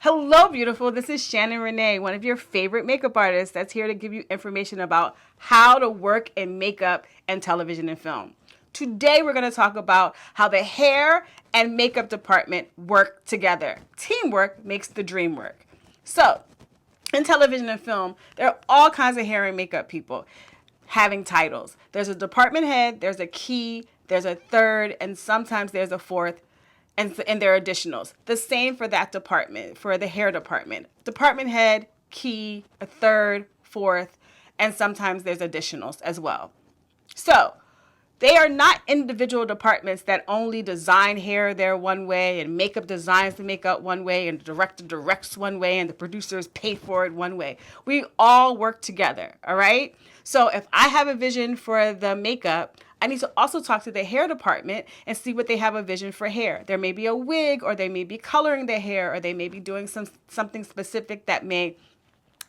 Hello, beautiful. This is Shannon Renee, one of your favorite makeup artists that's here to give you information about how to work in makeup and television and film. Today, we're going to talk about how the hair and makeup department work together. Teamwork makes the dream work. So, in television and film, there are all kinds of hair and makeup people having titles. There's a department head, there's a key, there's a third, and sometimes there's a fourth, and there are additionals. The same for that department, for the hair department. Department head, key, a third, fourth, and sometimes there's additionals as well. So they are not individual departments that only design hair there one way and makeup designs the makeup one way and the director directs one way and the producers pay for it one way. We all work together, all right? So if I have a vision for the makeup, I need to also talk to the hair department and see what they have a vision for hair. There may be a wig, or they may be coloring the hair, or they may be doing something specific that may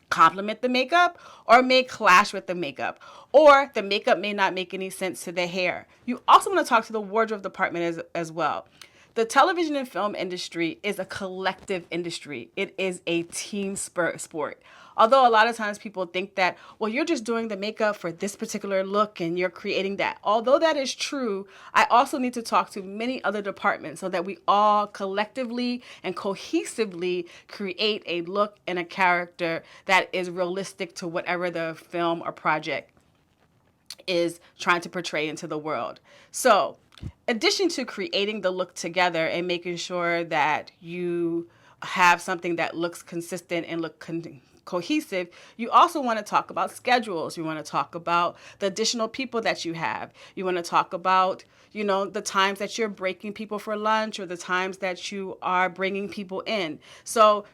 complement the makeup or may clash with the makeup, or the makeup may not make any sense to the hair. You also want to talk to the wardrobe department as well. The television and film industry is a collective industry. It is a team sport. Although a lot of times people think that, well, you're just doing the makeup for this particular look and you're creating that. Although that is true, I also need to talk to many other departments so that we all collectively and cohesively create a look and a character that is realistic to whatever the film or project is trying to portray into the world. So, addition to creating the look together and making sure that you have something that looks consistent and cohesive, you also want to talk about schedules. You want to talk about the additional people that you have. You want to talk about, the times that you're breaking people for lunch or the times that you are bringing people in. So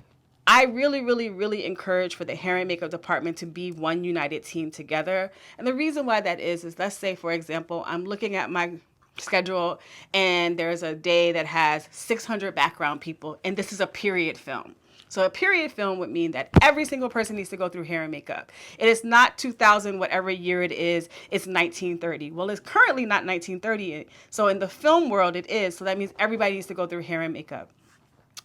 I really, really, really encourage for the hair and makeup department to be one united team together. And the reason why that is let's say, for example, I'm looking at my schedule and there's a day that has 600 background people, and this is a period film. So a period film would mean that every single person needs to go through hair and makeup. It is not 2000, whatever year it is, it's 1930. Well, it's currently not 1930. So in the film world, it is. So that means everybody needs to go through hair and makeup.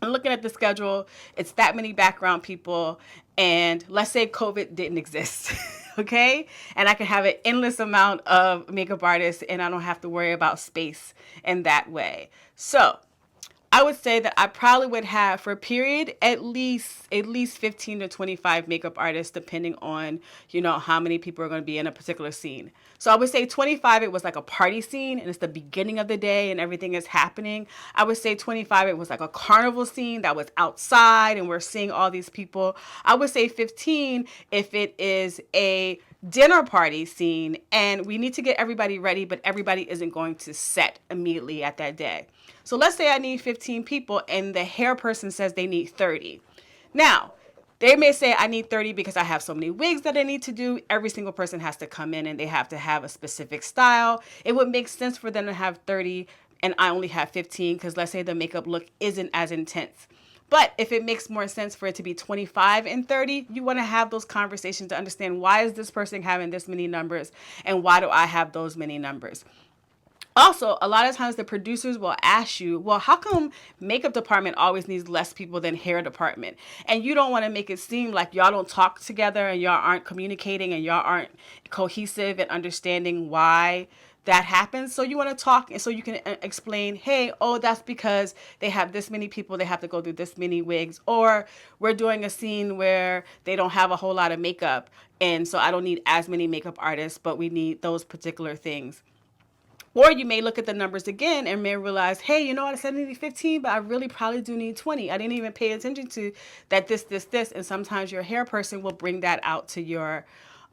I'm looking at the schedule, it's that many background people, and let's say COVID didn't exist, okay? And I can have an endless amount of makeup artists and I don't have to worry about space in that way. So I would say that I probably would have, for a period, at least 15 to 25 makeup artists, depending on, how many people are going to be in a particular scene. So I would say 25, it was like a party scene, and it's the beginning of the day, and everything is happening. I would say 25, it was like a carnival scene that was outside, and we're seeing all these people. I would say 15, if it is a dinner party scene, and we need to get everybody ready, but everybody isn't going to set immediately at that day. So let's say I need 15 people and the hair person says they need 30. Now, they may say I need 30 because I have so many wigs that I need to do. Every single person has to come in and they have to have a specific style. It would make sense for them to have 30 and I only have 15 because let's say the makeup look isn't as intense. But if it makes more sense for it to be 25 and 30, you want to have those conversations to understand, why is this person having this many numbers and why do I have those many numbers? Also, a lot of times the producers will ask you, well, how come makeup department always needs less people than hair department? And you don't want to make it seem like y'all don't talk together and y'all aren't communicating and y'all aren't cohesive and understanding why that happens. So you want to talk, and so you can explain, hey, that's because they have this many people, they have to go through this many wigs, or we're doing a scene where they don't have a whole lot of makeup, and so I don't need as many makeup artists, but we need those particular things. Or you may look at the numbers again and may realize, hey, you know what, I said I need 15, but I really probably do need 20. I didn't even pay attention to that this. And sometimes your hair person will bring that out to your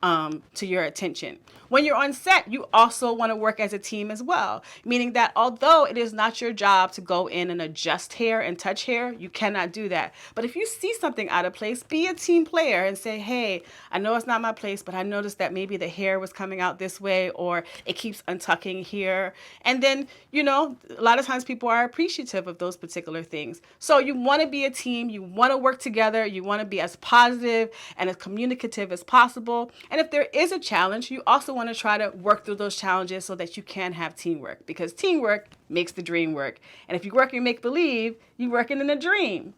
attention. When you're on set, you also want to work as a team as well, meaning that although it is not your job to go in and adjust hair and touch hair, you cannot do that. But if you see something out of place, be a team player and say, hey, I know it's not my place, but I noticed that maybe the hair was coming out this way, or it keeps untucking here. And then, a lot of times people are appreciative of those particular things. So you want to be a team, you want to work together, you want to be as positive and as communicative as possible. And if there is a challenge, you also want to try to work through those challenges so that you can have teamwork, because teamwork makes the dream work. And if you work in make-believe, you're working in a dream.